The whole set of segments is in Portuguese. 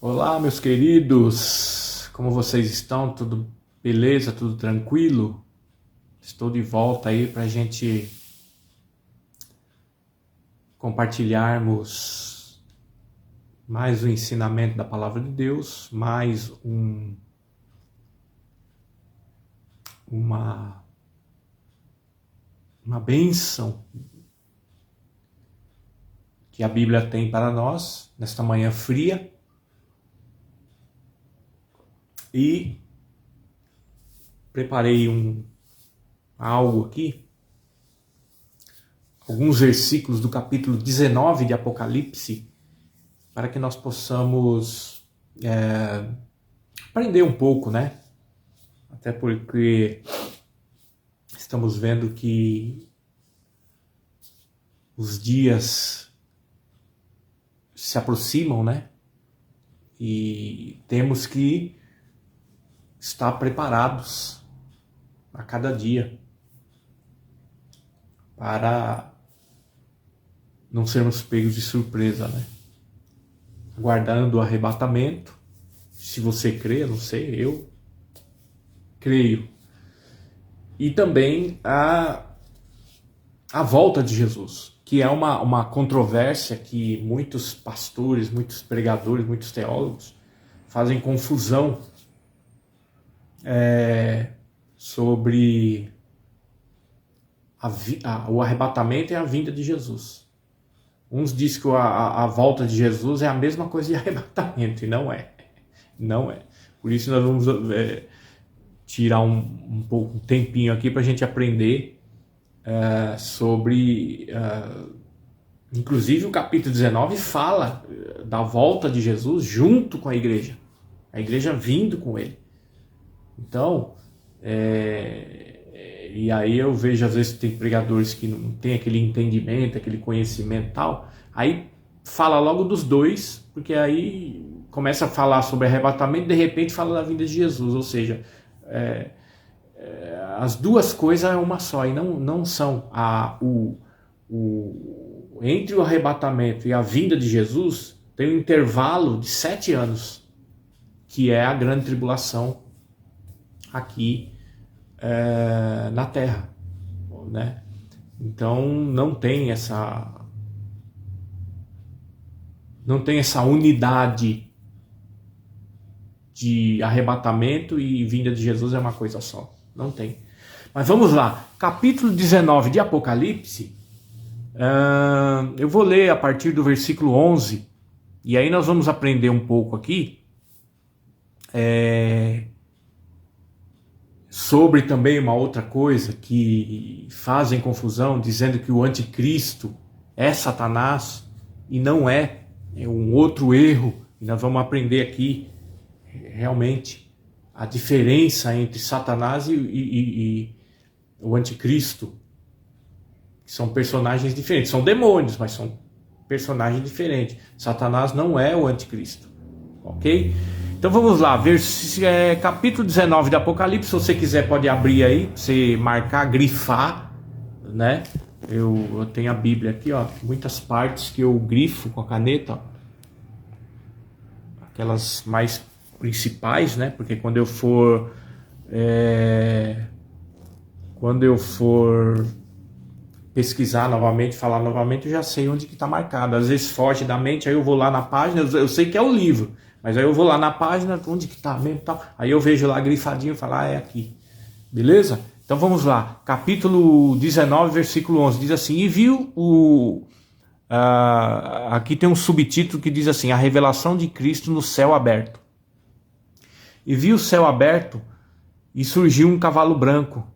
Olá, meus queridos, como vocês estão? Tudo beleza? Tudo tranquilo? Estou de volta aí para a gente compartilharmos mais um ensinamento da Palavra de Deus, mais uma bênção que a Bíblia tem para nós nesta manhã fria. E preparei algo aqui, alguns versículos do capítulo 19 de Apocalipse, para que nós possamos aprender um pouco, né? Até porque estamos vendo que os dias se aproximam, né? E temos que estar preparados a cada dia para não sermos pegos de surpresa, né? Aguardando o arrebatamento. Se você crê, não sei, eu creio. E também a volta de Jesus, que é uma controvérsia que muitos pastores, muitos pregadores, muitos teólogos fazem confusão sobre o arrebatamento e a vinda de Jesus. Uns dizem que a volta de Jesus é a mesma coisa de arrebatamento, e não é. Não é. Por isso nós vamos tirar um tempinho aqui para a gente aprender sobre... inclusive o capítulo 19 fala da volta de Jesus junto com a igreja vindo com ele. Então, e aí eu vejo às vezes tem pregadores que não tem aquele entendimento, aquele conhecimento e tal, aí fala logo dos dois, porque aí começa a falar sobre arrebatamento e de repente fala da vinda de Jesus, ou seja, as duas coisas é uma só, e não são. Entre o arrebatamento e a vinda de Jesus tem um intervalo de 7 anos, que é a grande tribulação aqui na Terra, né? Então não tem essa unidade de arrebatamento e vinda de Jesus é uma coisa só, não tem. Mas vamos lá, capítulo 19 de Apocalipse, eu vou ler a partir do versículo 11, e aí nós vamos aprender um pouco aqui sobre também uma outra coisa que fazem confusão, dizendo que o anticristo é Satanás, e não é um outro erro, e nós vamos aprender aqui realmente a diferença entre Satanás e o anticristo, que são personagens diferentes, são demônios, mas são personagens diferentes. Satanás não é o anticristo, ok? Então vamos lá, capítulo 19 de Apocalipse, se você quiser pode abrir aí, pra você marcar, grifar, né? Eu tenho a Bíblia aqui, ó, muitas partes que eu grifo com a caneta, ó. Aquelas mais principais, né? Porque quando eu for pesquisar novamente, falar novamente, eu já sei onde que está marcado. Às vezes foge da mente, aí eu vou lá na página, eu sei que é o livro, mas aí eu vou lá na página, onde que está mesmo, tal. Aí eu vejo lá grifadinho e falo, é aqui. Beleza? Então vamos lá. Capítulo 19, versículo 11, diz assim, e viu aqui tem um subtítulo que diz assim, a revelação de Cristo no céu aberto. E viu o céu aberto, e surgiu um cavalo branco,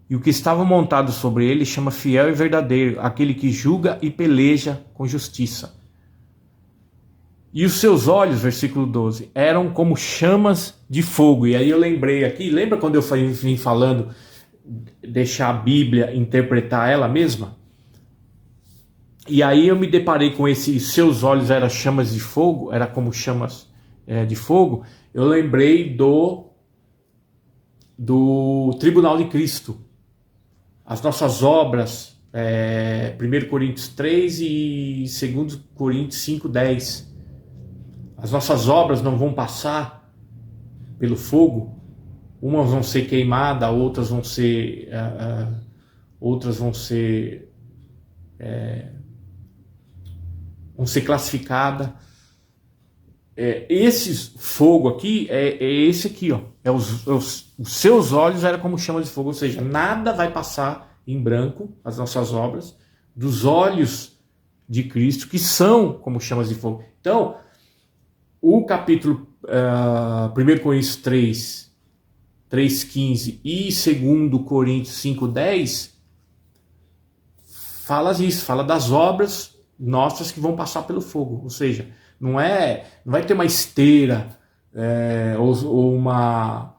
e o que estava montado sobre ele chama Fiel e Verdadeiro, aquele que julga e peleja com justiça. E os seus olhos, versículo 12, eram como chamas de fogo. E aí eu lembrei aqui, lembra quando eu vim falando, deixar a Bíblia interpretar ela mesma? E aí eu me deparei com esse, seus olhos eram chamas de fogo, era como chamas de fogo. Eu lembrei do Tribunal de Cristo. As nossas obras, 1 Coríntios 3 e 2 Coríntios 5, 10. as nossas obras não vão passar pelo fogo. Umas vão ser queimadas, outras vão ser classificadas. Esse fogo aqui é esse aqui, ó. Os seus olhos era como chama de fogo, ou seja, nada vai passar em branco, as nossas obras, dos olhos de Cristo, que são como chamas de fogo. Então, o capítulo 1 Coríntios 3:15 e 2 Coríntios 5:10 fala disso, fala das obras nossas que vão passar pelo fogo, ou seja, não vai ter uma esteira ou uma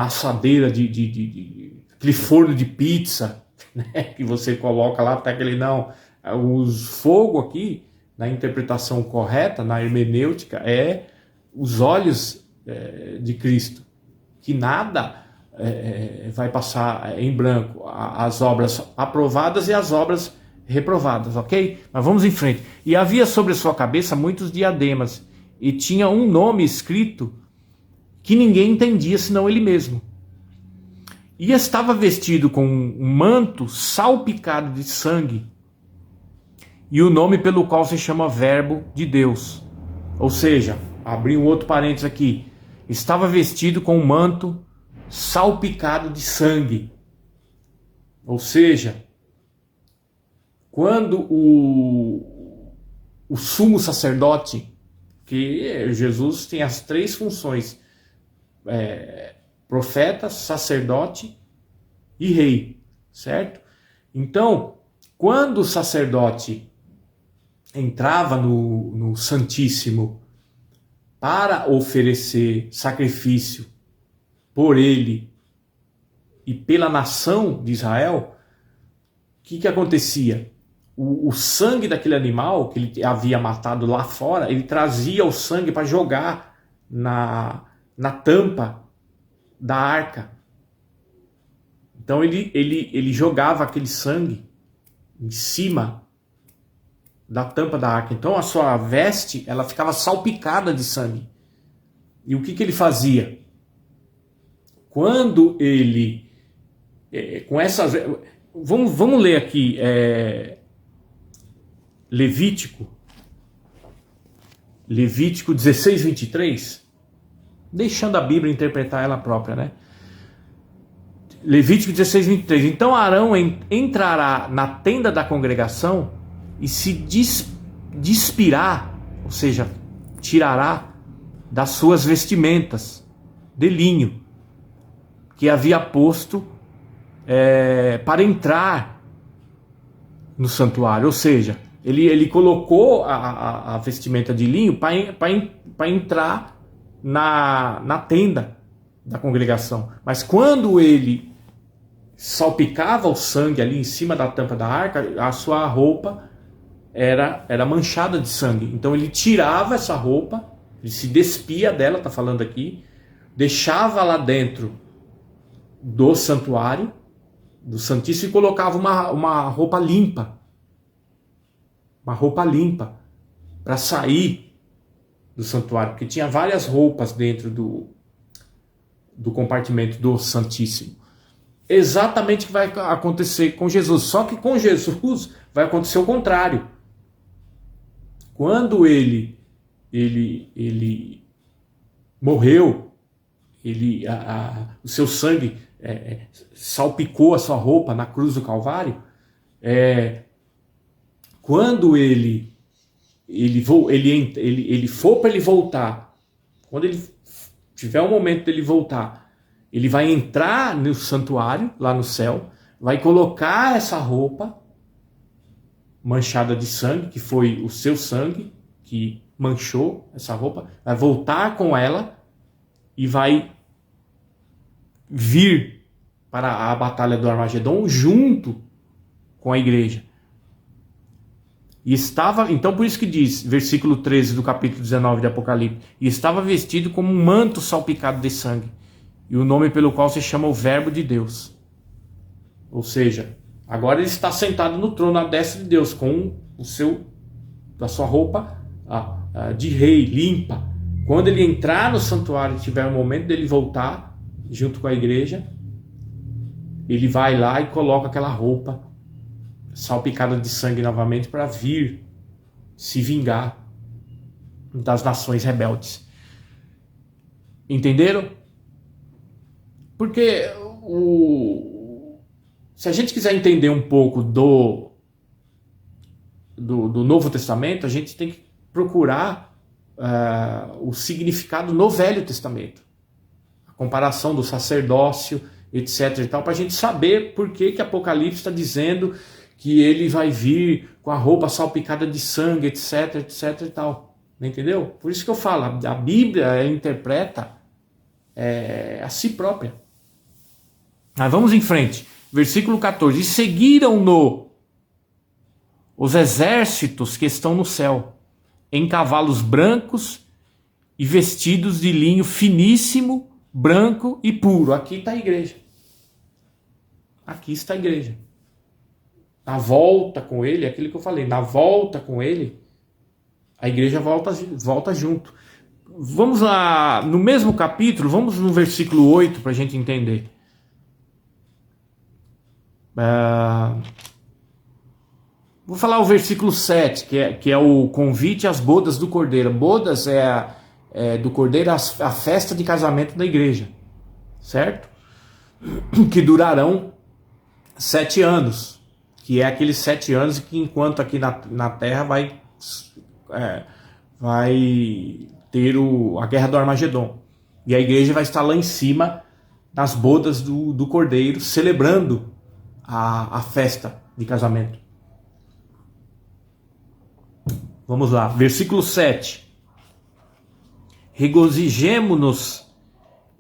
assadeira de aquele forno de pizza, né, que você coloca lá até aquele não. Os fogo aqui, na interpretação correta, na hermenêutica, é os olhos de Cristo, que nada vai passar em branco, as obras aprovadas e as obras reprovadas, ok? Mas vamos em frente. E havia sobre sua cabeça muitos diademas, e tinha um nome escrito que ninguém entendia senão ele mesmo. E estava vestido com um manto salpicado de sangue, e o nome pelo qual se chama Verbo de Deus. Ou seja, abri um outro parênteses aqui, estava vestido com um manto salpicado de sangue. Ou seja, quando o sumo sacerdote, que Jesus tem as três funções, profeta, sacerdote e rei, certo? Então, quando o sacerdote entrava no Santíssimo para oferecer sacrifício por ele e pela nação de Israel, o que acontecia? O sangue daquele animal que ele havia matado lá fora, ele trazia o sangue para jogar na tampa da arca. Então ele jogava aquele sangue em cima da tampa da arca. Então a sua veste, ela ficava salpicada de sangue. E o que ele fazia? Quando ele com essas, vamos ler aqui Levítico 16:23, deixando a Bíblia interpretar ela própria, né? Levítico 16:23. Então Arão entrará na tenda da congregação e se despirá, ou seja, tirará das suas vestimentas de linho que havia posto para entrar no santuário, ou seja, ele colocou a vestimenta de linho para entrar na tenda da congregação. Mas quando ele salpicava o sangue ali em cima da tampa da arca, a sua roupa era manchada de sangue. Então ele tirava essa roupa, ele se despia dela, está falando aqui, deixava lá dentro do santuário, do Santíssimo, e colocava uma roupa limpa. Uma roupa limpa para sair do santuário, porque tinha várias roupas dentro do compartimento do Santíssimo. Exatamente o que vai acontecer com Jesus. Só que com Jesus vai acontecer o contrário. Quando ele morreu, o seu sangue salpicou a sua roupa na cruz do Calvário. Quando ele for para ele voltar, quando ele tiver o momento dele voltar, ele vai entrar no santuário, lá no céu, vai colocar essa roupa manchada de sangue, que foi o seu sangue que manchou essa roupa, vai voltar com ela e vai vir para a batalha do Armagedon junto com a igreja. E estava, então por isso que diz, versículo 13 do capítulo 19 de Apocalipse, e estava vestido como um manto salpicado de sangue, e o nome pelo qual se chama o Verbo de Deus. Ou seja, agora ele está sentado no trono à destra de Deus, com o seu da sua roupa de rei, limpa. Quando ele entrar no santuário e tiver o momento dele voltar, junto com a igreja, ele vai lá e coloca aquela roupa salpicada de sangue novamente para vir se vingar das nações rebeldes. Entenderam? Porque se a gente quiser entender um pouco do Novo Testamento, a gente tem que procurar o significado no Velho Testamento. A comparação do sacerdócio, etc. e tal, para a gente saber por que Apocalipse está dizendo que ele vai vir com a roupa salpicada de sangue, etc, etc e tal. Entendeu? Por isso que eu falo, a Bíblia interpreta a si própria. Mas vamos em frente. Versículo 14. E seguiram-no os exércitos que estão no céu, em cavalos brancos e vestidos de linho finíssimo, branco e puro. Aqui está a igreja. Aqui está a igreja. Na volta com ele, aquilo que eu falei, na volta com ele, a igreja volta junto. Vamos lá, no mesmo capítulo, vamos no versículo 8 para a gente entender. Vou falar o versículo 7, que é o convite às bodas do Cordeiro. Bodas do Cordeiro, a festa de casamento da igreja, certo? Que durarão 7 anos, que é aqueles 7 anos que enquanto aqui na terra vai ter a guerra do Armagedon. E a igreja vai estar lá em cima nas bodas do Cordeiro, celebrando a festa de casamento. Vamos lá, versículo 7. Regozijemo-nos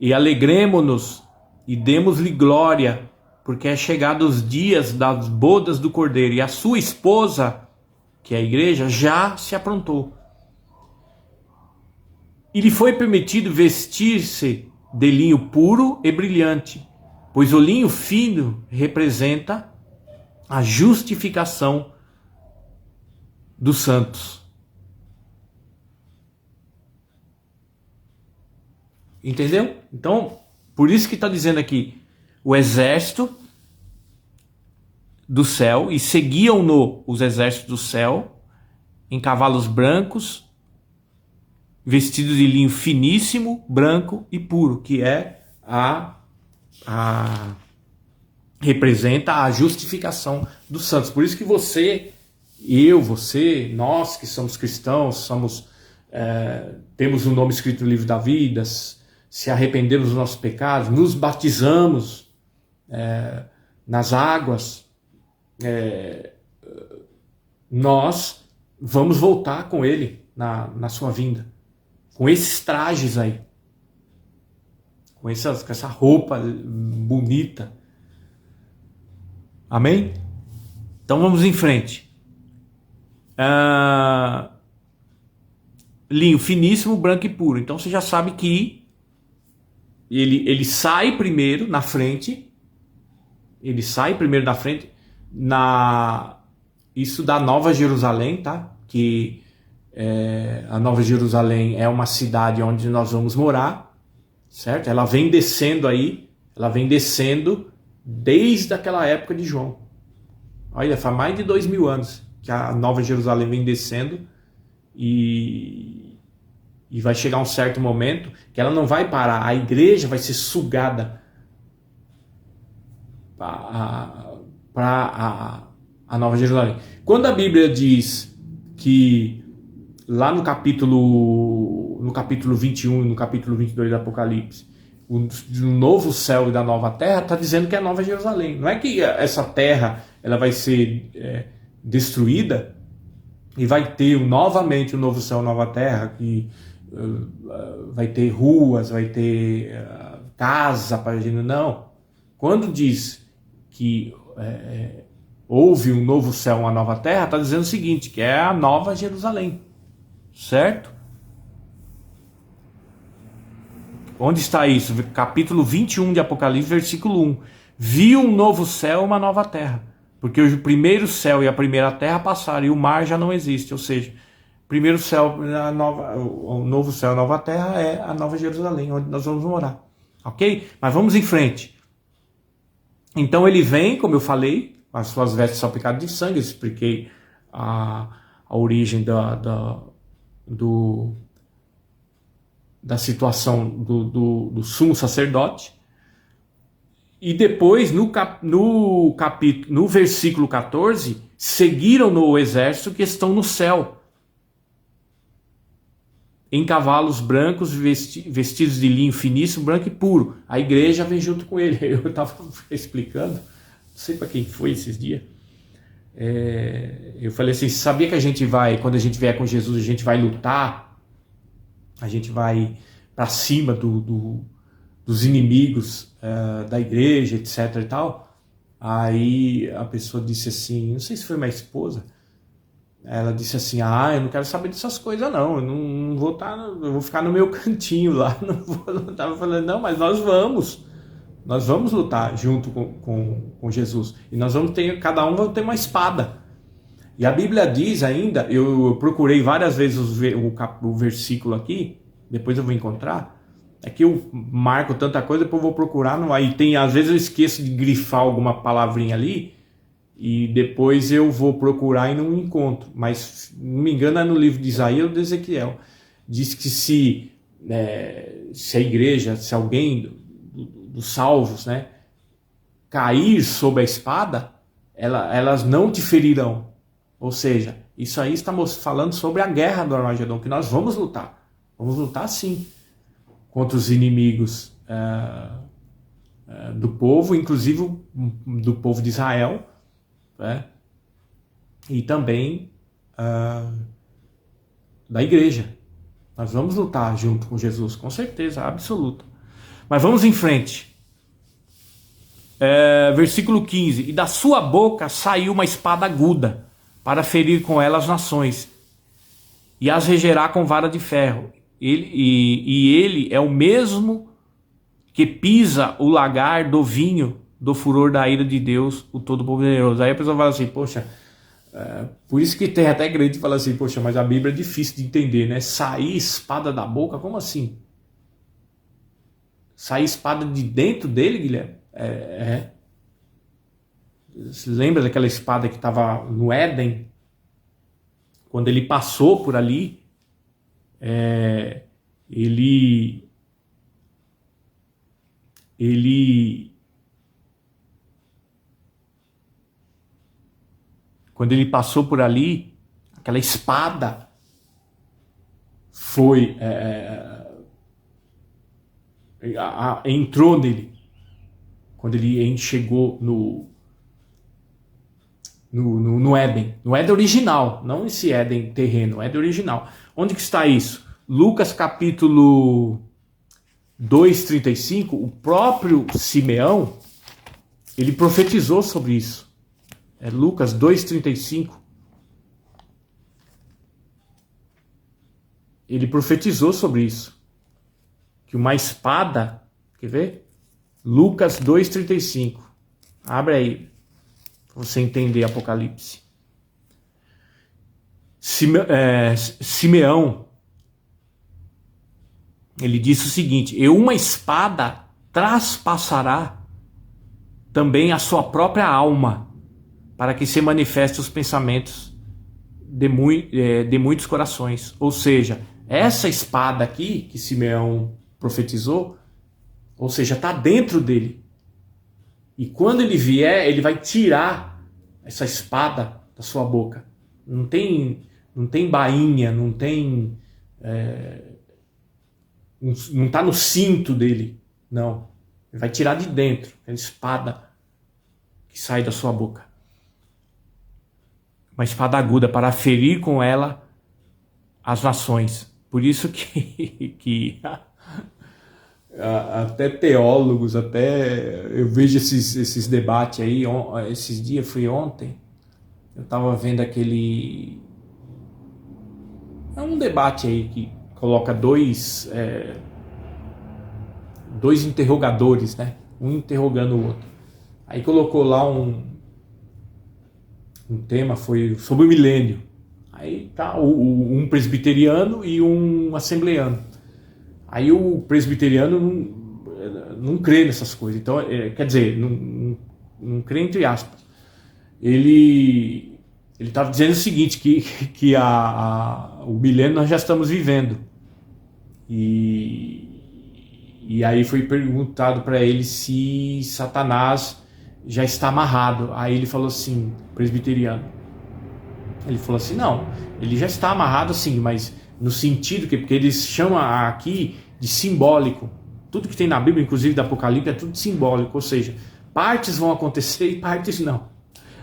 e alegremo-nos e demos-lhe glória, porque é chegado os dias das bodas do Cordeiro, e a sua esposa, que é a igreja, já se aprontou. E lhe foi permitido vestir-se de linho puro e brilhante, pois o linho fino representa a justificação dos santos. Entendeu? Então, por isso que está dizendo aqui, o exército do céu, e seguiam-no os exércitos do céu, em cavalos brancos, vestidos de linho finíssimo, branco e puro, que representa a justificação dos santos. Por isso que você, nós que somos cristãos, temos um nome escrito no livro da vida, se arrependemos dos nossos pecados, nos batizamos nas águas, nós vamos voltar com ele na sua vinda, com esses trajes aí, com essa roupa bonita. Amém? Então vamos em frente. Linho finíssimo, branco e puro. Então você já sabe que ele sai primeiro na frente. Ele sai primeiro na frente. Isso da Nova Jerusalém, tá? Que a Nova Jerusalém é uma cidade onde nós vamos morar, certo? Ela vem descendo aí. Ela vem descendo desde aquela época de João. Olha, faz mais de 2000 anos que a Nova Jerusalém vem descendo e vai chegar um certo momento que ela não vai parar, a igreja vai ser sugada para a Nova Jerusalém. Quando a Bíblia diz que lá no capítulo 21 e no capítulo 22 do Apocalipse, do novo céu e da nova terra, está dizendo que é a Nova Jerusalém. Não é que essa terra ela vai ser destruída e vai ter novamente o novo céu e nova terra, que vai ter ruas, vai ter casa para gente. Não. Quando diz que houve um novo céu e uma nova terra, está dizendo o seguinte, que é a Nova Jerusalém. Certo? Onde está isso? Capítulo 21 de Apocalipse, versículo 1. Viu um novo céu e uma nova terra, porque o primeiro céu e a primeira terra passaram e o mar já não existe. Ou seja, primeiro céu, o novo céu, a nova terra é a Nova Jerusalém, onde nós vamos morar. Ok? Mas vamos em frente. Então ele vem, como eu falei, as suas vestes são pecado de sangue, eu expliquei a origem da situação do sumo sacerdote. E depois, no versículo 14, seguiram no exército que estão no céu, em cavalos brancos, vestidos de linho finíssimo, branco e puro. A igreja vem junto com ele. Eu estava explicando, não sei para quem foi esses dias. Eu falei assim, sabia que a gente vai, quando a gente vier com Jesus, a gente vai lutar, a gente vai para cima dos inimigos da igreja, etc e tal. Aí a pessoa disse assim, não sei se foi minha esposa, ela disse assim, eu não quero saber dessas coisas não, eu não vou estar, eu vou ficar no meu cantinho lá, não vou lutar. Eu falei, não, mas nós vamos lutar junto com Jesus, e nós vamos ter, cada um vai ter uma espada. E a Bíblia diz ainda, eu procurei várias vezes o versículo aqui, depois eu vou encontrar, é que eu marco tanta coisa, depois eu vou procurar, às vezes eu esqueço de grifar alguma palavrinha ali, e depois eu vou procurar e não encontro. Mas, se não me engano, é no livro de Isaías ou de Ezequiel. Diz que se a igreja, se alguém dos salvos, né, cair sob a espada, elas não te ferirão. Ou seja, isso aí estamos falando sobre a guerra do Armagedon, que nós vamos lutar. Vamos lutar sim contra os inimigos do povo, inclusive do povo de Israel, né? E também da igreja. Nós vamos lutar junto com Jesus, com certeza, absoluta. Mas vamos em frente. Versículo 15. E da sua boca saiu uma espada aguda, para ferir com ela as nações, e as regerá com vara de ferro. Ele é o mesmo que pisa o lagar do vinho do furor da ira de Deus, o Todo-Poderoso. Aí a pessoa fala assim, poxa, por isso que tem até crente que fala assim, poxa, mas a Bíblia é difícil de entender, né? Sair espada da boca, como assim? Sair espada de dentro dele, Guilherme? Você lembra daquela espada que estava no Éden? Quando ele passou por ali, quando ele passou por ali, aquela espada foi entrou nele. Quando ele chegou no Éden. No Éden original, não esse Éden terreno, Éden original. Onde que está isso? Lucas capítulo 2:35, o próprio Simeão, ele profetizou sobre isso. Lucas 2:35. Ele profetizou sobre isso. Que uma espada, quer ver? Lucas 2:35. Abre aí, para você entender Apocalipse. Simeão, ele disse o seguinte: e uma espada traspassará também a sua própria alma, para que se manifeste os pensamentos de muitos corações. Ou seja, essa espada aqui que Simeão profetizou, ou seja, está dentro dele. E quando ele vier, ele vai tirar essa espada da sua boca. Não tem bainha, não tem... não está no cinto dele, não. Ele vai tirar de dentro, aquela espada que sai da sua boca. Uma espada aguda para ferir com ela as nações. Por isso que até teólogos, eu vejo esses debates aí, esses dias, foi ontem, eu estava vendo aquele... um debate aí que coloca dois interrogadores, né? Um interrogando o outro. Aí colocou lá um tema, foi sobre o milênio. Aí tá um presbiteriano e um assembleano. Aí o presbiteriano não crê nessas coisas. Então, quer dizer, não crê entre aspas. Ele estava dizendo o seguinte, que o milênio nós já estamos vivendo. E aí foi perguntado para ele se Satanás já está amarrado. Aí ele falou assim, presbiteriano. Ele falou assim, não, ele já está amarrado sim, mas no sentido porque eles chamam aqui de simbólico. Tudo que tem na Bíblia, inclusive do Apocalipse, é tudo simbólico, ou seja, partes vão acontecer e partes não.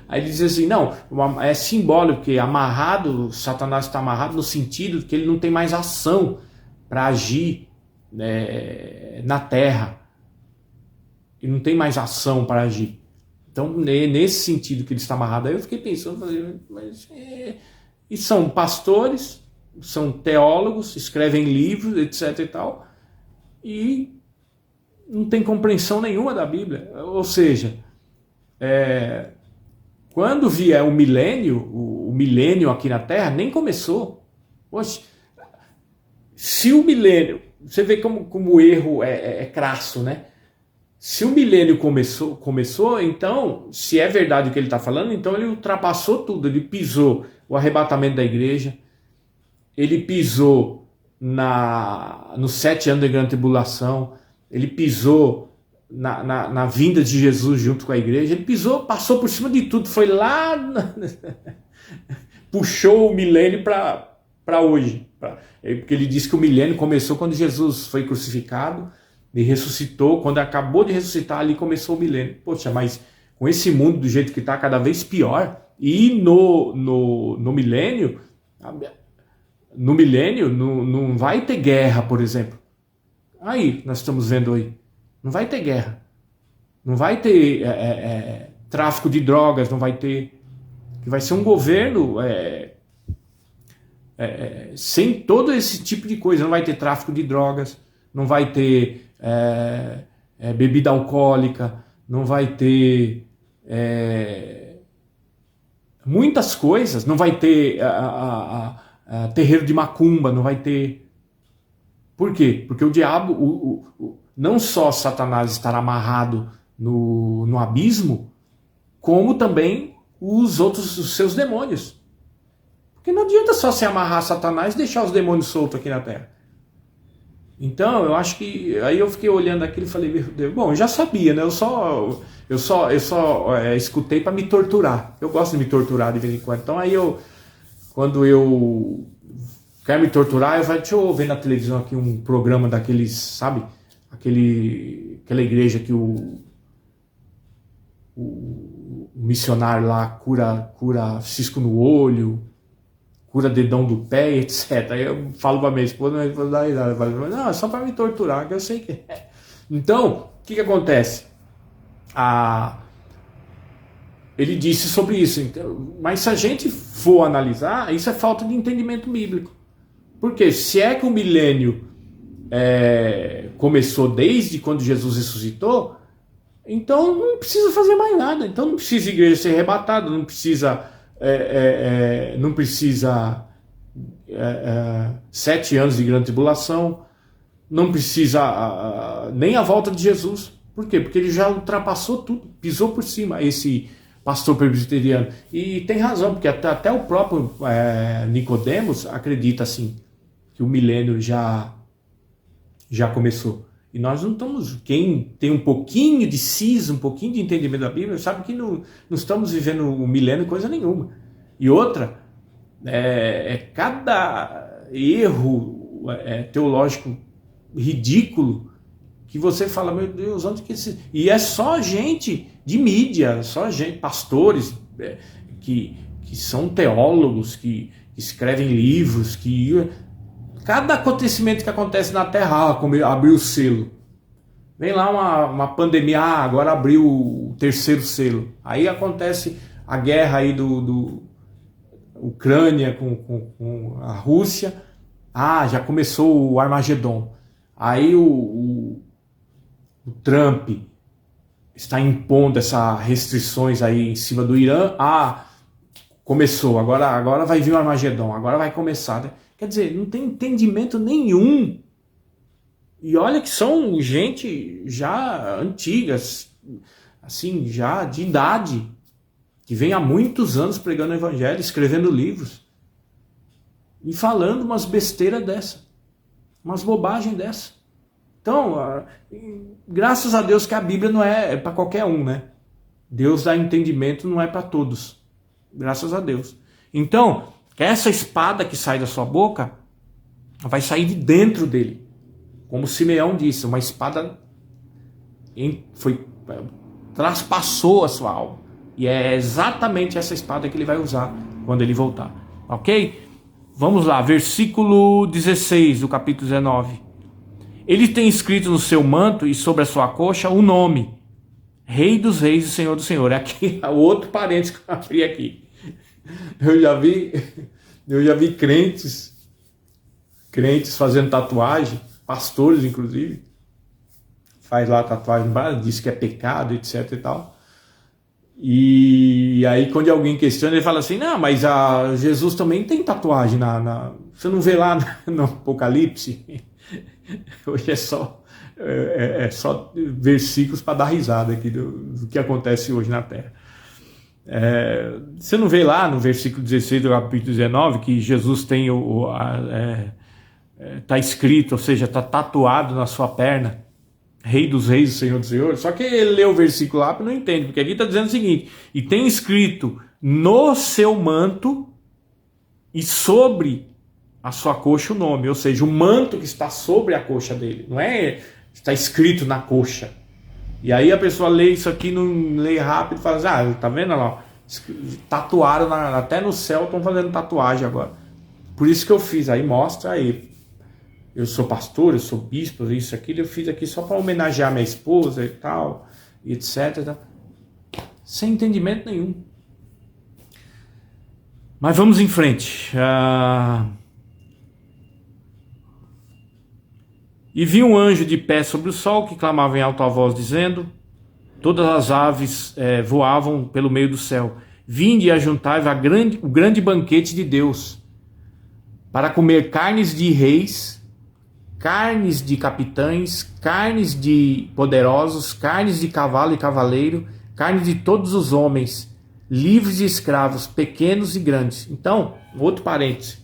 Aí ele diz assim, não, é simbólico, porque amarrado, Satanás está amarrado no sentido que ele não tem mais ação para agir na terra. Ele não tem mais ação para agir. Então, nesse sentido que ele está amarrado, aí eu fiquei pensando, e são pastores, são teólogos, escrevem livros, etc e tal, e não tem compreensão nenhuma da Bíblia. Ou seja, quando vier o milênio aqui na Terra, nem começou. Poxa, se o milênio, você vê como o erro é crasso, né? Se o milênio começou, então, se é verdade o que ele está falando, então ele ultrapassou tudo. Ele pisou o arrebatamento da igreja, ele pisou nos 7 anos da grande tribulação, ele pisou na vinda de Jesus junto com a igreja, ele passou por cima de tudo, foi lá, puxou o milênio para hoje. Porque ele disse que o milênio começou quando Jesus foi crucificado, e ressuscitou, quando acabou de ressuscitar, ali começou o milênio. Poxa, mas com esse mundo do jeito que está, cada vez pior, e no milênio, não vai ter guerra, por exemplo. Aí, nós estamos vendo aí, não vai ter guerra, não vai ter tráfico de drogas, não vai ter, que vai ser um governo sem todo esse tipo de coisa, não vai ter tráfico de drogas, não vai ter bebida alcoólica, não vai ter muitas coisas, não vai ter terreiro de macumba, não vai ter. Por quê? Porque o diabo, não só Satanás estará amarrado no abismo, como também os seus demônios. Porque não adianta só se amarrar Satanás e deixar os demônios soltos aqui na Terra. Então, eu acho que... Aí eu fiquei olhando aquilo e falei, meu Deus, bom, eu já sabia, né? Eu só escutei para me torturar. Eu gosto de me torturar de vez em quando. Então, aí quando eu quero me torturar, eu falo, deixa eu ver na televisão aqui um programa daqueles, sabe? Aquela igreja que o missionário lá cura cisco no olho, cura dedão do pé, etc. Aí eu falo pra minha esposa, minha esposa dá risada. Não, é só pra me torturar, que eu sei que é. Então, o que acontece? Ele disse sobre isso. Então, mas se a gente for analisar, isso é falta de entendimento bíblico. Porque se é que o milênio começou desde quando Jesus ressuscitou, então não precisa fazer mais nada. Então não precisa a igreja ser arrebatada, não precisa... não precisa 7 anos de grande tribulação, não precisa nem a volta de Jesus. Por quê? Porque ele já ultrapassou tudo, pisou por cima, esse pastor presbiteriano. E tem razão, porque até o próprio Nicodemos acredita assim, que o milênio já começou. E nós não estamos... Quem tem um pouquinho de siso, um pouquinho de entendimento da Bíblia, sabe que não estamos vivendo o milênio coisa nenhuma. E outra, cada erro teológico ridículo que você fala, meu Deus, onde que esse... E é só gente de mídia, só gente, pastores que são teólogos, que escrevem livros, cada acontecimento que acontece na Terra, como abriu o selo. Vem lá uma pandemia, agora abriu o 3º selo. Aí acontece a guerra aí do Ucrânia com a Rússia. Já começou o Armagedon. Aí o Trump está impondo essas restrições aí em cima do Irã. começou, agora vai vir o Armagedon, agora vai começar. Né? Quer dizer, não tem entendimento nenhum. E olha que são gente já antigas, assim, já de idade, que vem há muitos anos pregando o evangelho, escrevendo livros, e falando umas besteiras dessa, umas bobagens dessa. Então, graças a Deus que a Bíblia não é para qualquer um, né? Deus dá entendimento, não é para todos. Graças a Deus. Então, essa espada que sai da sua boca vai sair de dentro dele. Como Simeão disse, uma espada traspassou a sua alma. E é exatamente essa espada que ele vai usar quando ele voltar. Ok? Vamos lá, versículo 16 do capítulo 19. Ele tem escrito no seu manto e sobre a sua coxa o nome: Rei dos Reis e Senhor do Senhor. Aqui é o outro parênteses que eu abri aqui. Eu já vi crentes fazendo tatuagem, pastores inclusive, faz lá tatuagem, diz que é pecado, etc e tal. E aí quando alguém questiona, ele fala assim: não, mas Jesus também tem tatuagem você não vê lá no Apocalipse? Hoje é só versículos para dar risada aqui do que acontece hoje na Terra. Você não vê lá no versículo 16 do capítulo 19 que Jesus tem está escrito, ou seja, está tatuado na sua perna, Rei dos Reis e Senhor dos Senhores? Só que ele lê o versículo lá e não entende, porque aqui está dizendo o seguinte: e tem escrito no seu manto e sobre a sua coxa o nome, ou seja, o manto que está sobre a coxa dele, não é está escrito na coxa. E aí a pessoa lê isso aqui, não lê rápido e fala assim: tá vendo lá, tatuaram até no céu, estão fazendo tatuagem agora. Por isso que eu fiz, aí mostra aí, eu sou pastor, eu sou bispo, isso, aquilo, eu fiz aqui só para homenagear minha esposa e tal, e etc. Sem entendimento nenhum. Mas vamos em frente. E vi um anjo de pé sobre o sol, que clamava em alta voz, dizendo: todas as aves voavam pelo meio do céu. Vinde e ajuntai-vos o grande banquete de Deus, para comer carnes de reis, carnes de capitães, carnes de poderosos, carnes de cavalo e cavaleiro, carnes de todos os homens, livres e escravos, pequenos e grandes. Então, outro parênteses.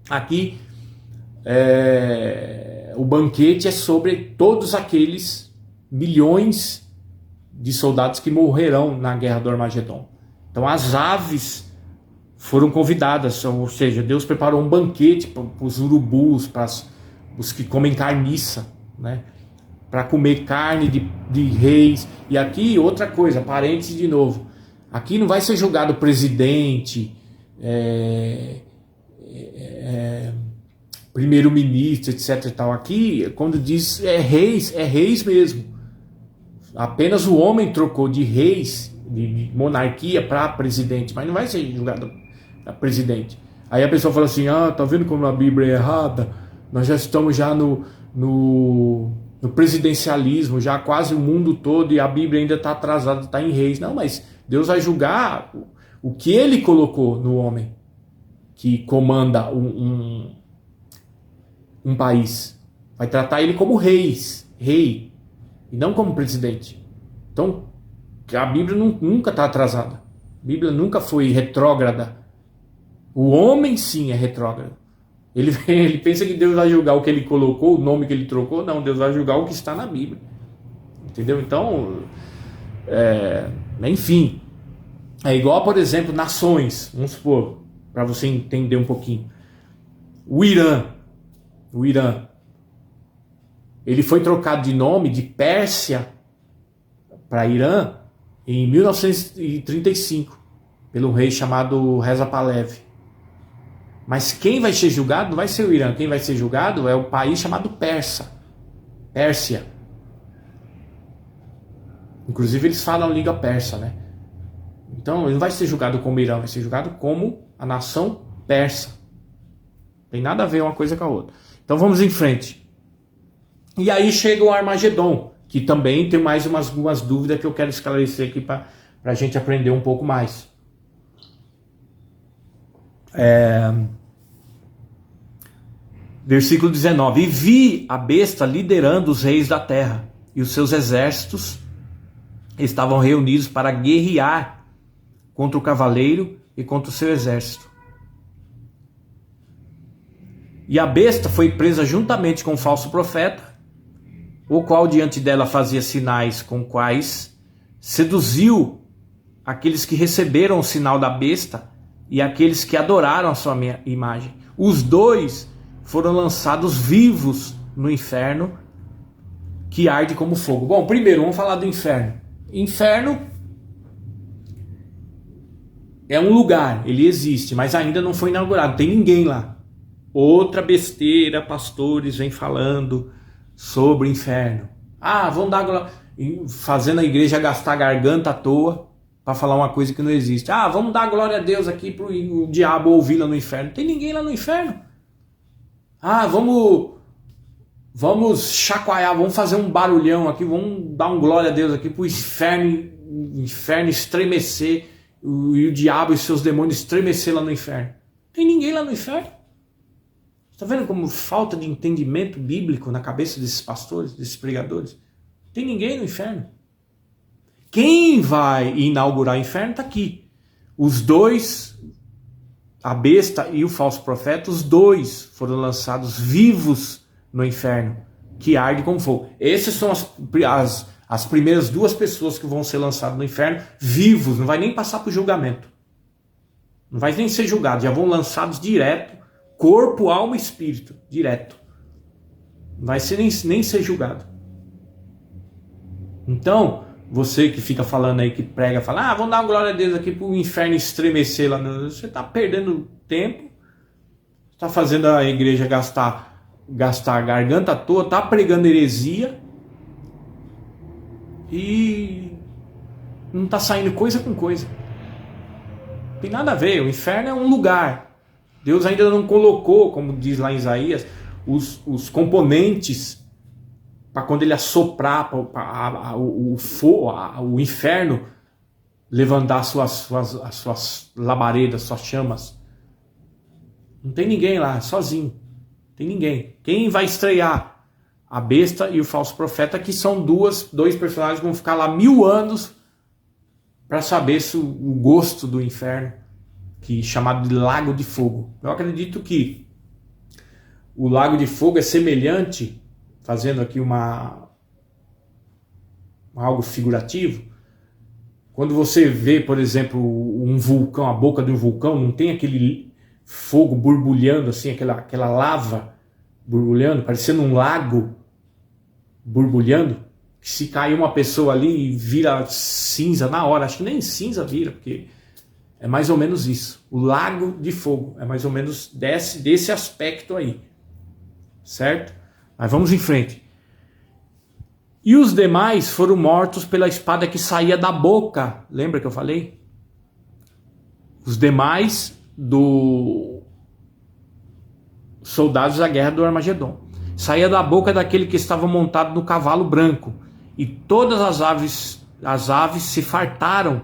Aqui, o banquete é sobre todos aqueles milhões de soldados que morrerão na guerra do Armagedon. Então as aves foram convidadas, ou seja, Deus preparou um banquete para os urubus, para os que comem carniça, né? Para comer carne de reis. E aqui outra coisa, parênteses de novo, aqui não vai ser julgado presidente, primeiro-ministro, etc e tal. Aqui, quando diz é reis mesmo. Apenas o homem trocou de reis, de monarquia, para presidente, mas não vai ser julgado a presidente. Aí a pessoa fala assim: tá vendo como a Bíblia é errada? Nós já estamos já no presidencialismo, já quase o mundo todo, e a Bíblia ainda está atrasada, está em reis. Não, mas Deus vai julgar o que ele colocou no homem, que comanda um país. Vai tratar ele como rei, e não como presidente. Então, a Bíblia nunca está atrasada. A Bíblia nunca foi retrógrada. O homem sim é retrógrado. Ele pensa que Deus vai julgar o que ele colocou, o nome que ele trocou. Não, Deus vai julgar o que está na Bíblia. Entendeu? Então, enfim. É igual, por exemplo, nações. Vamos supor, para você entender um pouquinho. O Irã. Ele foi trocado de nome de Pérsia para Irã em 1935 pelo rei chamado Reza Pahlavi. Mas quem vai ser julgado não vai ser o Irã, quem vai ser julgado é o país chamado Pérsia. Inclusive eles falam língua persa, né? Então ele não vai ser julgado como Irã, vai ser julgado como a nação persa. Tem nada a ver uma coisa com a outra. Então vamos em frente. E aí chega o Armagedon, que também tem mais algumas dúvidas que eu quero esclarecer aqui para a gente aprender um pouco mais. Versículo 19: E vi a besta liderando os reis da terra, e os seus exércitos estavam reunidos para guerrear contra o cavaleiro e contra o seu exército. E a besta foi presa juntamente com o falso profeta, o qual diante dela fazia sinais com quais seduziu aqueles que receberam o sinal da besta e aqueles que adoraram a sua imagem. Os dois foram lançados vivos no inferno, que arde como fogo. Bom, primeiro vamos falar do inferno. Inferno é um lugar, ele existe, mas ainda não foi inaugurado, não tem ninguém lá. Outra besteira, pastores vêm falando sobre o inferno. Vão dar, fazendo a igreja gastar a garganta à toa para falar uma coisa que não existe. Vamos dar glória a Deus aqui para o diabo ouvir lá no inferno. Não tem ninguém lá no inferno. Vamos chacoalhar, vamos fazer um barulhão aqui, vamos dar um glória a Deus aqui para o inferno estremecer e o diabo e seus demônios estremecer lá no inferno. Não tem ninguém lá no inferno. Está vendo como falta de entendimento bíblico na cabeça desses pastores, desses pregadores? Não tem ninguém no inferno. Quem vai inaugurar o inferno está aqui. Os dois, a besta e o falso profeta, os dois foram lançados vivos no inferno, que arde como fogo. Essas são as primeiras duas pessoas que vão ser lançadas no inferno, vivos, não vai nem passar por julgamento. Não vai nem ser julgado, já vão lançados direto, corpo, alma e espírito, direto. Não vai ser nem ser julgado. Então, você que fica falando aí, que prega, fala, vamos dar uma glória a Deus aqui para o inferno estremecer lá. Você está perdendo tempo, está fazendo a igreja gastar a garganta à toa, está pregando heresia e não está saindo coisa com coisa. Não tem nada a ver, o inferno é um lugar. Deus ainda não colocou, como diz lá em Isaías, os componentes para quando ele assoprar o inferno levantar as suas labaredas, suas chamas. Não tem ninguém lá, sozinho. Não tem ninguém. Quem vai estrear? A besta e o falso profeta, que são dois personagens que vão ficar lá 1000 anos para saber o gosto do inferno, que chamado de Lago de Fogo. Eu acredito que o Lago de Fogo é semelhante, fazendo aqui algo figurativo, quando você vê, por exemplo, um vulcão, a boca de um vulcão, não tem aquele fogo borbulhando assim, aquela lava borbulhando, parecendo um lago borbulhando, que se cair uma pessoa ali vira cinza na hora. Acho que nem cinza vira, porque é mais ou menos isso. O Lago de Fogo é mais ou menos desse aspecto aí, certo? Mas vamos em frente. E os demais foram mortos pela espada que saía da boca. Lembra que eu falei? Os demais dos soldados da guerra do Armagedon. Saía da boca daquele que estava montado no cavalo branco. E todas as aves se fartaram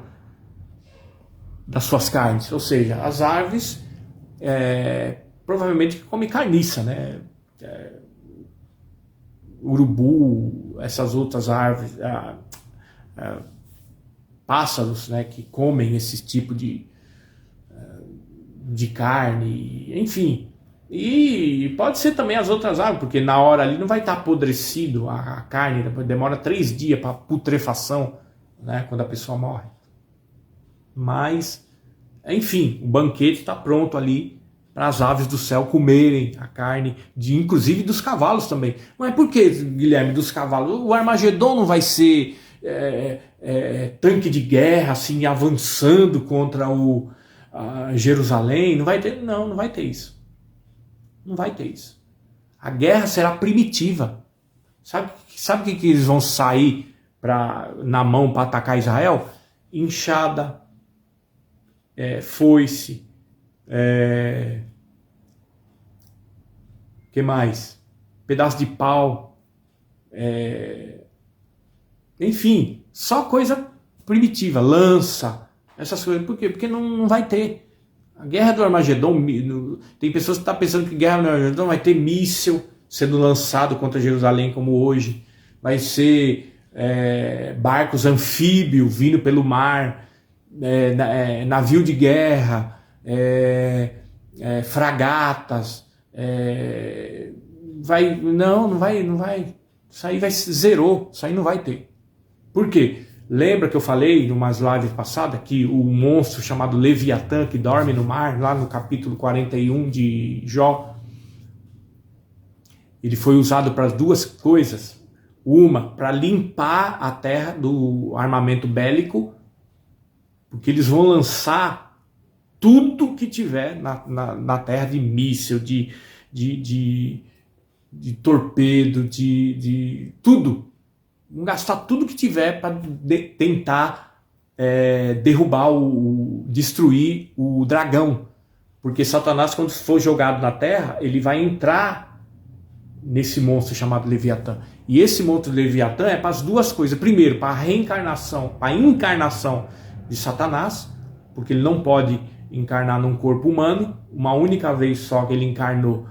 das suas carnes. Ou seja, as aves provavelmente comem carniça, né? Urubu, essas outras aves, pássaros, né, que comem esse tipo de carne, enfim. E pode ser também as outras aves, porque na hora ali não vai estar apodrecido a carne, demora 3 dias para putrefação, né, quando a pessoa morre. Mas, enfim, o banquete está pronto ali para as aves do céu comerem a carne, inclusive dos cavalos também. Mas por que, Guilherme, dos cavalos? O Armagedon não vai ser tanque de guerra, assim, avançando contra Jerusalém? Não vai ter, não vai ter isso. Não vai ter isso. A guerra será primitiva. Sabe o que eles vão sair na mão para atacar Israel? Enxada, foice, que mais? Pedaço de pau, enfim, só coisa primitiva, lança, essas coisas. Por quê? Porque não vai ter. A guerra do Armagedon, tem pessoas que estão pensando que a guerra do Armagedon vai ter míssil sendo lançado contra Jerusalém como hoje, vai ser barcos anfíbios vindo pelo mar, navio de guerra, fragatas, não vai, isso aí zerou, isso aí não vai ter. Por quê? Lembra que eu falei em umas lives passadas que o monstro chamado Leviatã, que dorme no mar, lá no capítulo 41 de Jó, ele foi usado para duas coisas. Uma, para limpar a terra do armamento bélico, porque eles vão lançar tudo que tiver na terra de míssil, de torpedo, de tudo. Vão gastar tudo que tiver para tentar derrubar, destruir o dragão. Porque Satanás, quando for jogado na terra, ele vai entrar nesse monstro chamado Leviatã. E esse monstro Leviatã é para as duas coisas. Primeiro, para a reencarnação, para a encarnação de Satanás, porque ele não pode encarnar num corpo humano. Uma única vez só que ele encarnou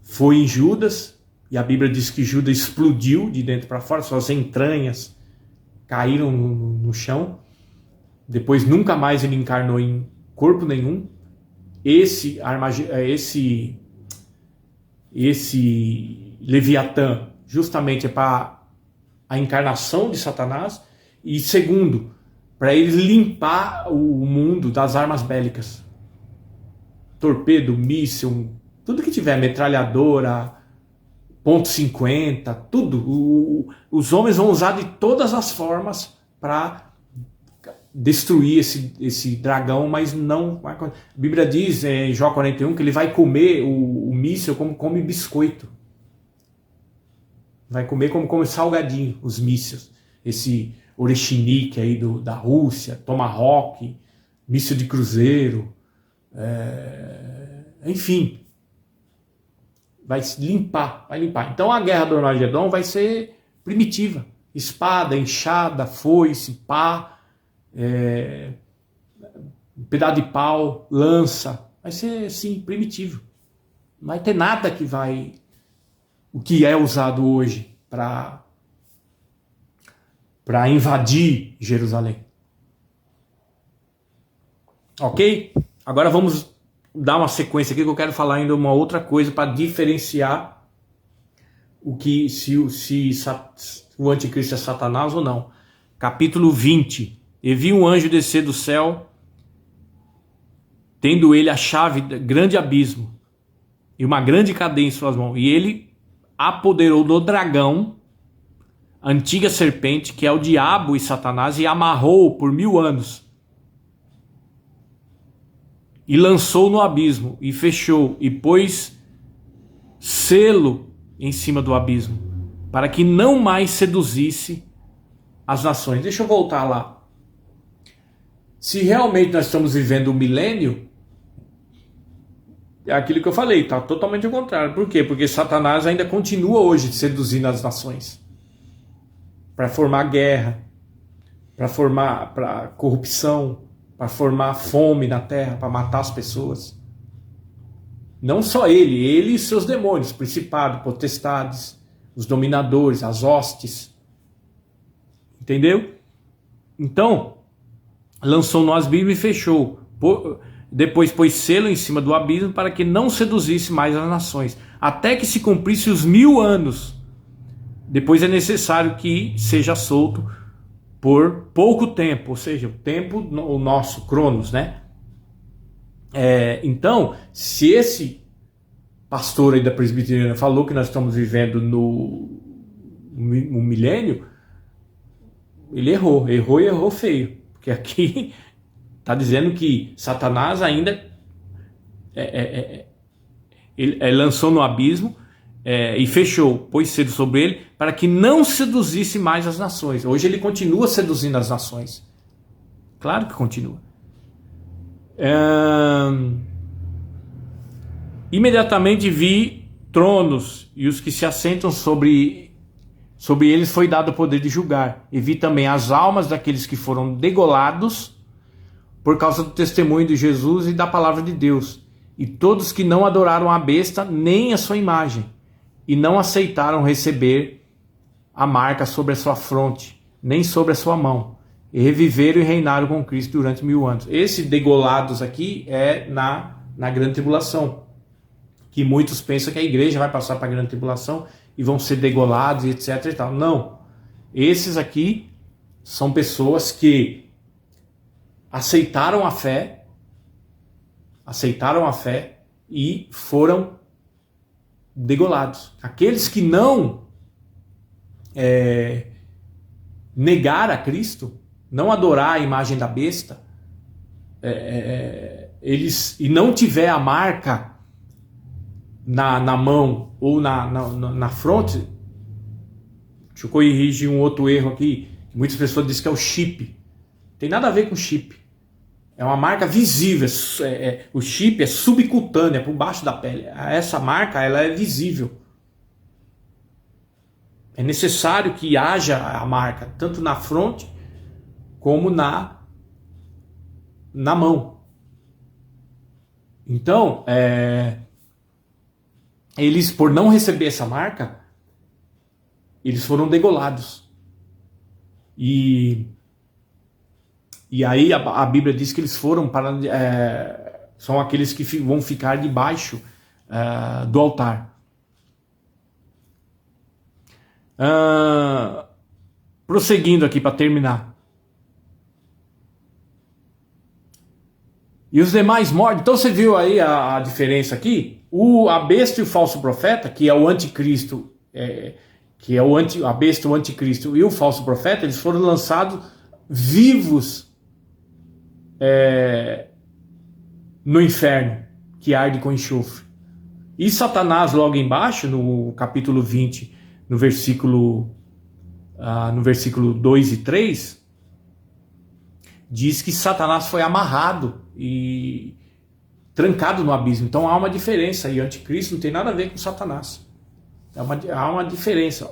foi em Judas. E a Bíblia diz que Judas explodiu de dentro para fora, suas entranhas caíram no chão. Depois nunca mais ele encarnou em corpo nenhum. Esse Leviatã justamente é para a encarnação de Satanás. E segundo, para ele limpar o mundo das armas bélicas. Torpedo, míssil, tudo que tiver, metralhadora, .50, tudo. Os homens vão usar de todas as formas para destruir esse dragão, mas não... A Bíblia diz em Jó 41 que ele vai comer o míssil como come biscoito. Vai comer como come salgadinho, os mísseis. Esse Oreshnik aí da Rússia, Tomahawk, míssil de cruzeiro, enfim... Vai limpar. Então a guerra do Armagedon vai ser primitiva. Espada, enxada, foice, pá, pedaço de pau, lança. Vai ser, sim, primitivo. Não vai ter nada que vai... O que é usado hoje para invadir Jerusalém. Ok? Agora vamos... dar uma sequência aqui que eu quero falar ainda uma outra coisa para diferenciar se o anticristo é Satanás ou não. Capítulo 20. E vi um anjo descer do céu, tendo ele a chave do grande abismo e uma grande cadeia em suas mãos. E ele apoderou do dragão, a antiga serpente, que é o diabo e Satanás, e amarrou por 1000 anos. E lançou no abismo, e fechou, e pôs selo em cima do abismo, para que não mais seduzisse as nações. Deixa eu voltar lá. Se realmente nós estamos vivendo um milênio, é aquilo que eu falei, está totalmente ao contrário. Por quê? Porque Satanás ainda continua hoje seduzindo as nações, para formar guerra, para corrupção, para formar fome na terra, para matar as pessoas. Não só ele e seus demônios, principados, potestades, os dominadores, as hostes. Entendeu? Então, lançou no abismo e fechou. Depois pôs selo em cima do abismo para que não seduzisse mais as nações, até que se cumprisse os 1000 anos. Depois é necessário que seja solto por pouco tempo, ou seja, o tempo, o nosso Cronos, né? Então, se esse pastor aí da presbiteriana falou que nós estamos vivendo no milênio, ele errou feio, porque aqui está dizendo que Satanás ainda ele lançou no abismo e fechou, pôs selo sobre ele, para que não seduzisse mais as nações. Hoje ele continua seduzindo as nações. Claro que continua. Imediatamente vi tronos, e os que se assentam sobre eles foi dado o poder de julgar. E vi também as almas daqueles que foram degolados, por causa do testemunho de Jesus e da palavra de Deus. E todos que não adoraram a besta nem a sua imagem, e não aceitaram receber a marca sobre a sua fronte, nem sobre a sua mão, e reviveram e reinaram com Cristo durante 1000 anos. Esse degolados aqui é na grande tribulação, que muitos pensam que a igreja vai passar para a grande tribulação e vão ser degolados e etc e tal. Não, esses aqui são pessoas que aceitaram a fé e foram degolados. Aqueles que não negar a Cristo, não adorar a imagem da besta, eles, e não tiver a marca na mão ou na fronte. Deixa eu corrigir um outro erro aqui. Muitas pessoas dizem que é o chip. Tem nada a ver com chip. É uma marca visível. O chip é subcutânea, por baixo da pele. Essa marca, ela é visível. É necessário que haja a marca, tanto na fronte como na mão. Então, eles, por não receber essa marca, eles foram degolados. E aí a Bíblia diz que eles foram para... são aqueles que vão ficar debaixo do altar. Prosseguindo aqui para terminar. E os demais mortos. Então você viu aí a diferença aqui? A besta e o falso profeta, que é o anticristo, a besta, o anticristo e o falso profeta, eles foram lançados vivos no inferno, que arde com enxofre. E Satanás, logo embaixo, no capítulo 20, no versículo 2 e 3, diz que Satanás foi amarrado e trancado no abismo. Então há uma diferença, e o anticristo não tem nada a ver com Satanás. Há uma diferença.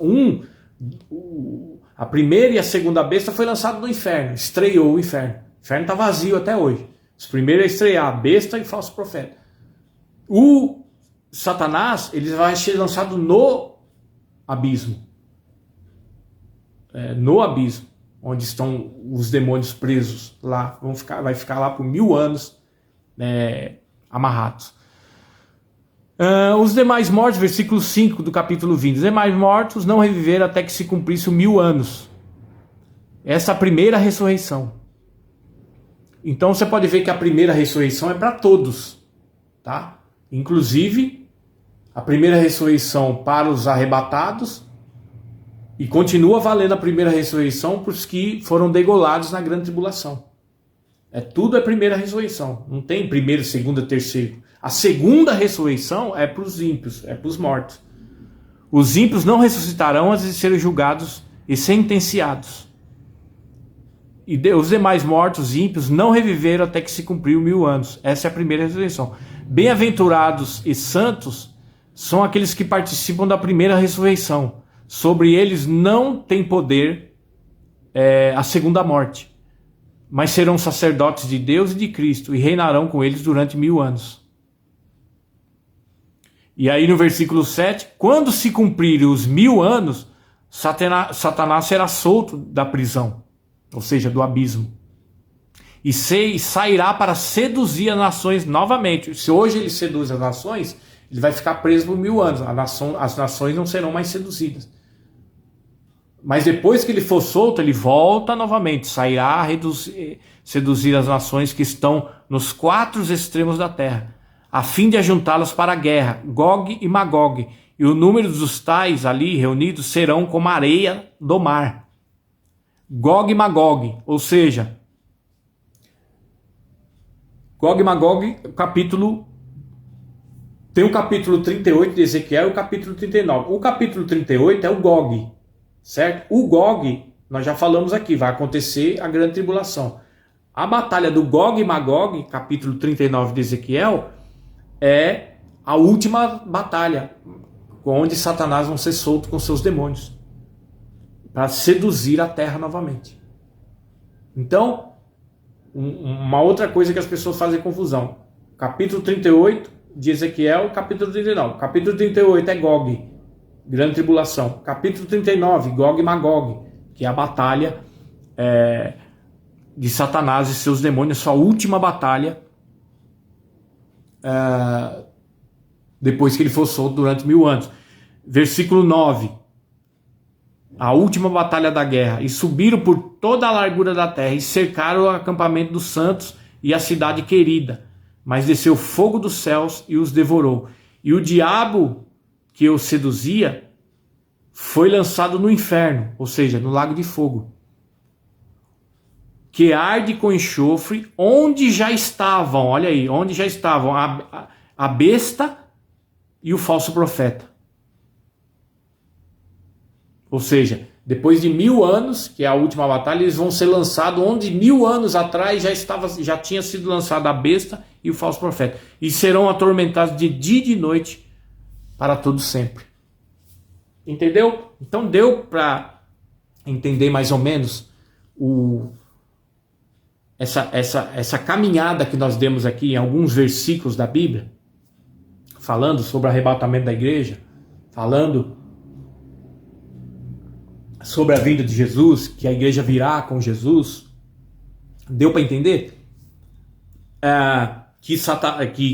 A primeira e a segunda besta foi lançado no inferno, estreou o inferno. O inferno está vazio até hoje. Os primeiros a estrear, a besta e o falso profeta. O Satanás, ele vai ser lançado no abismo. No abismo, onde estão os demônios presos lá. Vai ficar lá por 1000 anos amarrados. Os demais mortos, versículo 5 do capítulo 20. Os demais mortos não reviveram até que se cumprisse 1000 anos. Essa é a primeira ressurreição. Então você pode ver que a primeira ressurreição é para todos, tá? Inclusive a primeira ressurreição para os arrebatados, e continua valendo a primeira ressurreição para os que foram degolados na grande tribulação. Tudo é primeira ressurreição, não tem primeiro, segundo, terceiro. A segunda ressurreição é para os ímpios, é para os mortos. Os ímpios não ressuscitarão antes de serem julgados e sentenciados. E os demais mortos ímpios não reviveram até que se cumpriu 1000 anos. Essa é a primeira ressurreição. Bem-aventurados e santos são aqueles que participam da primeira ressurreição. Sobre eles não tem poder a segunda morte, mas serão sacerdotes de Deus e de Cristo e reinarão com eles durante 1000 anos. E aí no versículo 7, quando se cumprirem os 1000 anos, Satanás será solto da prisão, ou seja, do abismo, e sairá para seduzir as nações novamente. Se hoje ele seduz as nações, ele vai ficar preso por 1000 anos. As nações não serão mais seduzidas. Mas depois que ele for solto, ele volta novamente, sairá a seduzir as nações que estão nos 4 extremos da terra, a fim de ajuntá-las para a guerra, Gog e Magog, e o número dos tais ali reunidos serão como a areia do mar. Gog e Magog, ou seja, Gog e Magog, tem o capítulo 38 de Ezequiel e o capítulo 39. O capítulo 38 é o Gog, certo? O Gog, nós já falamos aqui, vai acontecer a grande tribulação. A batalha do Gog e Magog, capítulo 39 de Ezequiel, é a última batalha, onde Satanás vai ser solto com seus demônios, para seduzir a terra novamente. Então, uma outra coisa que as pessoas fazem confusão. Capítulo 38 de Ezequiel, capítulo 39. Capítulo 38 é Gog, grande tribulação. Capítulo 39, Gog e Magog, que é a batalha de Satanás e seus demônios, sua última batalha, depois que ele for solto durante 1000 anos. Versículo 9, a última batalha da guerra. E subiram por toda a largura da terra e cercaram o acampamento dos santos e a cidade querida. Mas desceu fogo dos céus e os devorou. E o diabo que os seduzia foi lançado no inferno, ou seja, no lago de fogo, que arde com enxofre, onde já estavam, olha aí, onde já estavam a besta e o falso profeta. Ou seja, depois de 1000 anos, que é a última batalha, eles vão ser lançados onde 1000 anos atrás já tinha sido lançada a besta e o falso profeta. E serão atormentados de dia e de noite para todo sempre. Entendeu? Então deu para entender mais ou menos essa caminhada que nós demos aqui em alguns versículos da Bíblia, falando sobre o arrebatamento da igreja, falando sobre a vinda de Jesus, que a igreja virá com Jesus. Deu para entender? Que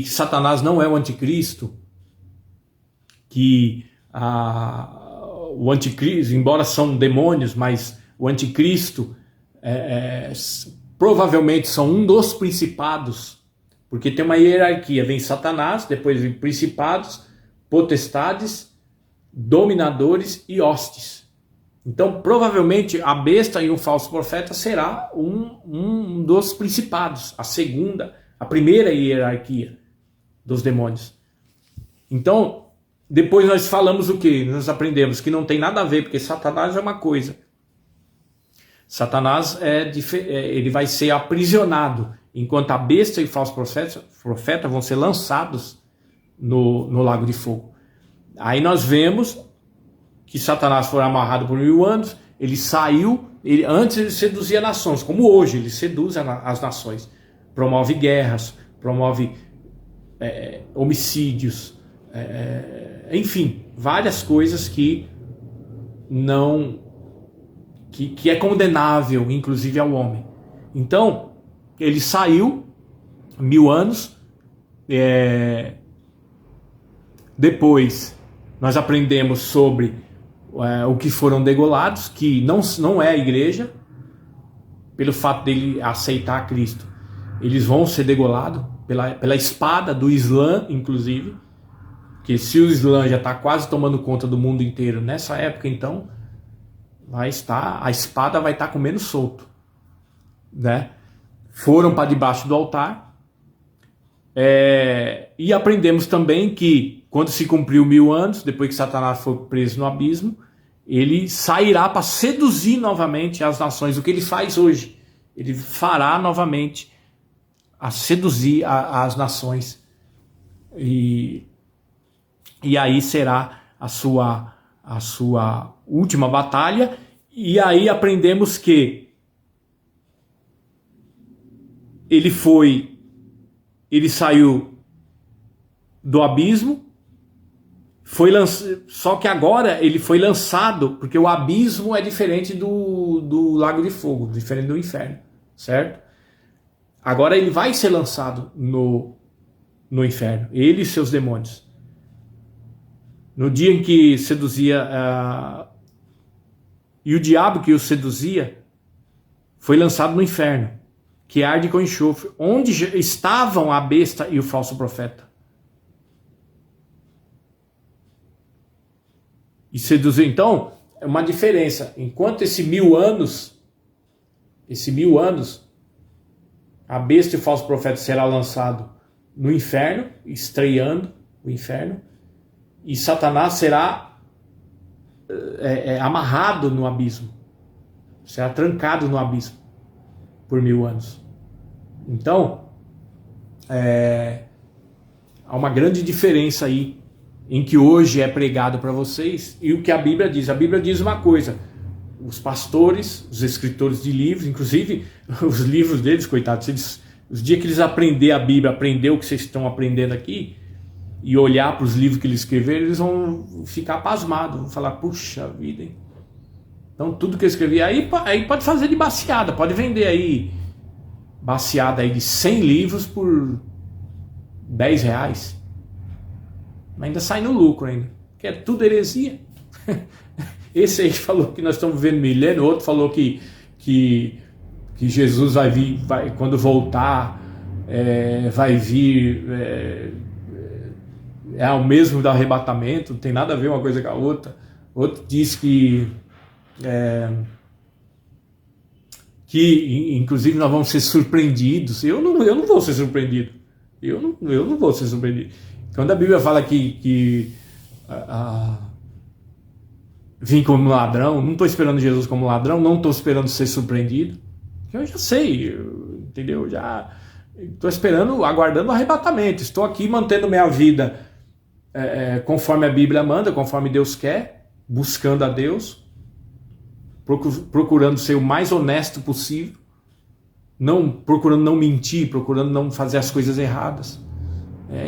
Satanás não é o anticristo, que o anticristo, embora são demônios, mas o anticristo provavelmente são um dos principados, porque tem uma hierarquia, vem Satanás, depois vem principados, potestades, dominadores e hostes. Então, provavelmente, a besta e o falso profeta será um dos principados, a primeira hierarquia dos demônios. Então, depois nós falamos o quê? Nós aprendemos que não tem nada a ver, porque Satanás é uma coisa. Satanás ele vai ser aprisionado, enquanto a besta e o falso profeta vão ser lançados no lago de fogo. Aí nós vemos que Satanás foi amarrado por 1000 anos, ele saiu, antes ele seduzia nações, como hoje ele seduz as nações, promove guerras, promove homicídios, enfim, várias coisas que é condenável, inclusive ao homem. Então, ele saiu 1000 anos, depois nós aprendemos sobre o que foram degolados, que não é a igreja, pelo fato dele aceitar Cristo. Eles vão ser degolados pela espada do Islã, inclusive, porque se o Islã já está quase tomando conta do mundo inteiro nessa época, então a espada vai estar comendo solto, né? Foram para debaixo do altar, e aprendemos também que quando se cumpriu 1000 anos, depois que Satanás foi preso no abismo, ele sairá para seduzir novamente as nações. O que ele faz hoje, ele fará novamente a seduzir as nações, e aí será a sua última batalha. E aí aprendemos que ele saiu do abismo, só que agora ele foi lançado, porque o abismo é diferente do lago de fogo, diferente do inferno, certo? Agora ele vai ser lançado no inferno, ele e seus demônios. No dia em que seduzia, e o diabo que o seduzia foi lançado no inferno, que arde com enxofre, onde estavam a besta e o falso profeta. E seduziu. Então, é uma diferença. Enquanto esse 1000 anos, a besta e o falso profeta será lançado no inferno, estreando o inferno, e Satanás será amarrado no abismo, será trancado no abismo por 1000 anos. Então, há uma grande diferença aí em que hoje é pregado para vocês e o que a Bíblia diz. A Bíblia diz uma coisa: os pastores, os escritores de livros, inclusive os livros deles, coitados, os dias que eles aprender a Bíblia, aprender o que vocês estão aprendendo aqui, e olhar para os livros que eles escreveram, eles vão ficar pasmados, vão falar, puxa vida, hein? Então tudo que eu escrevi, aí pode fazer de baseada, pode vender aí, baseada aí de 100 livros por R$10, mas ainda sai no lucro ainda, que é tudo heresia. Esse aí falou que nós estamos vivendo milênio, outro falou que Jesus vai vir, quando voltar, vai vir, é o mesmo do arrebatamento, não tem nada a ver uma coisa com a outra. Outro diz que inclusive nós vamos ser surpreendidos. Eu não vou ser surpreendido. Eu não vou ser surpreendido. Quando a Bíblia fala que vim como ladrão, não estou esperando Jesus como ladrão, não estou esperando ser surpreendido. Eu já sei, entendeu? Já estou esperando, aguardando o arrebatamento. Estou aqui mantendo minha vida conforme a Bíblia manda, conforme Deus quer, buscando a Deus, procurando ser o mais honesto possível, procurando não mentir, procurando não fazer as coisas erradas.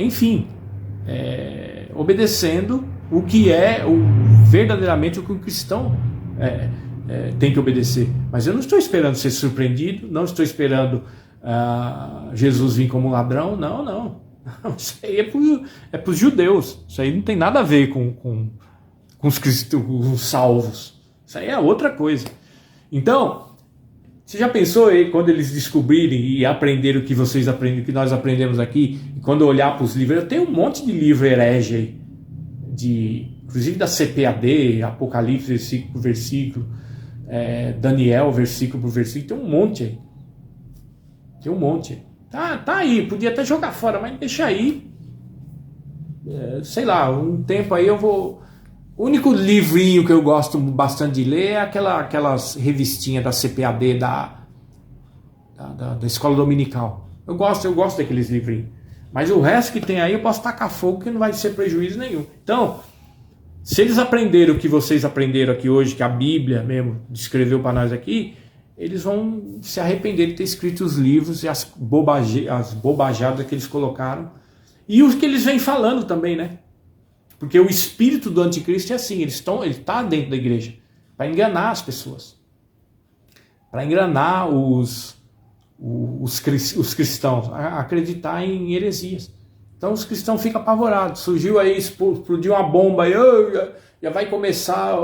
Enfim, obedecendo o que é verdadeiramente o que o cristão tem que obedecer. Mas eu não estou esperando ser surpreendido, não estou esperando Jesus vir como ladrão, não. Isso aí é para os judeus, isso aí não tem nada a ver com os cristãos, com os salvos, isso aí é outra coisa. Então, você já pensou aí quando eles descobrirem e aprenderem o que vocês aprendem, o que nós aprendemos aqui, e quando olhar para os livros, eu tenho um monte de livro herege aí, inclusive da CPAD, Apocalipse, versículo por versículo, Daniel, versículo por versículo, tem um monte aí. Tem um monte. Tá aí, podia até jogar fora, mas deixa aí. Sei lá, um tempo aí eu vou... O único livrinho que eu gosto bastante de ler é aquelas revistinhas da CPAD, da Escola Dominical. Eu gosto daqueles livrinhos. Mas o resto que tem aí eu posso tacar fogo que não vai ser prejuízo nenhum. Então, se eles aprenderam o que vocês aprenderam aqui hoje, que a Bíblia mesmo descreveu para nós aqui, eles vão se arrepender de ter escrito os livros e as bobajadas que eles colocaram. E os que eles vêm falando também, né? Porque o espírito do anticristo é assim, ele está dentro da igreja para enganar as pessoas, para enganar os cristãos a acreditar em heresias. Então os cristãos ficam apavorados. Surgiu aí, explodiu uma bomba aí, já vai começar,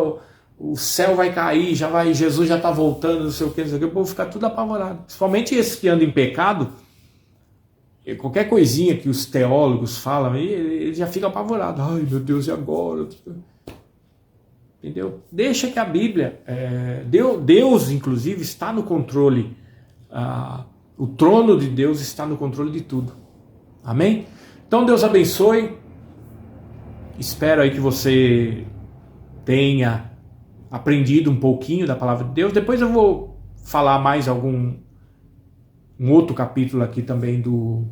o céu vai cair, Jesus já está voltando, não sei o que, o povo fica tudo apavorado. Principalmente esses que andam em pecado, qualquer coisinha que os teólogos falam aí, ele já fica apavorado. Ai meu Deus, e agora? Entendeu? Deixa que a Bíblia, Deus inclusive está no controle, o trono de Deus está no controle de tudo. Amém? Então Deus abençoe. Espero aí que você tenha aprendido um pouquinho da palavra de Deus. Depois eu vou falar mais um outro capítulo aqui também do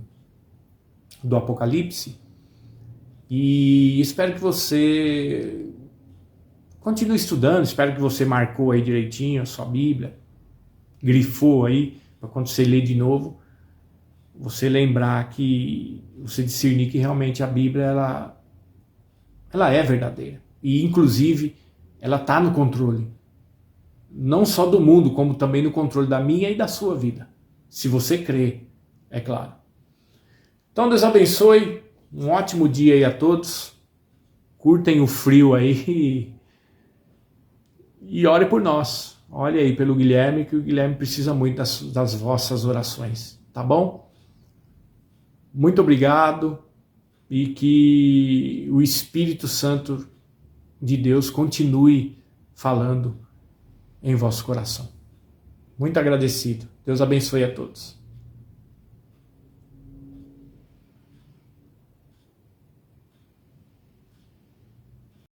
Apocalipse. E espero que você continue estudando. Espero que você marcou aí direitinho a sua Bíblia, grifou aí, para quando você ler de novo, você lembrar que, você discernir que realmente a Bíblia ela é verdadeira. E inclusive ela está no controle, não só do mundo, como também no controle da minha e da sua vida. Se você crê, é claro. Então Deus abençoe, um ótimo dia aí a todos, curtem o frio aí e ore por nós. Olhe aí pelo Guilherme, que o Guilherme precisa muito das vossas orações, tá bom? Muito obrigado e que o Espírito Santo de Deus continue falando em vosso coração. Muito agradecido. Deus abençoe a todos.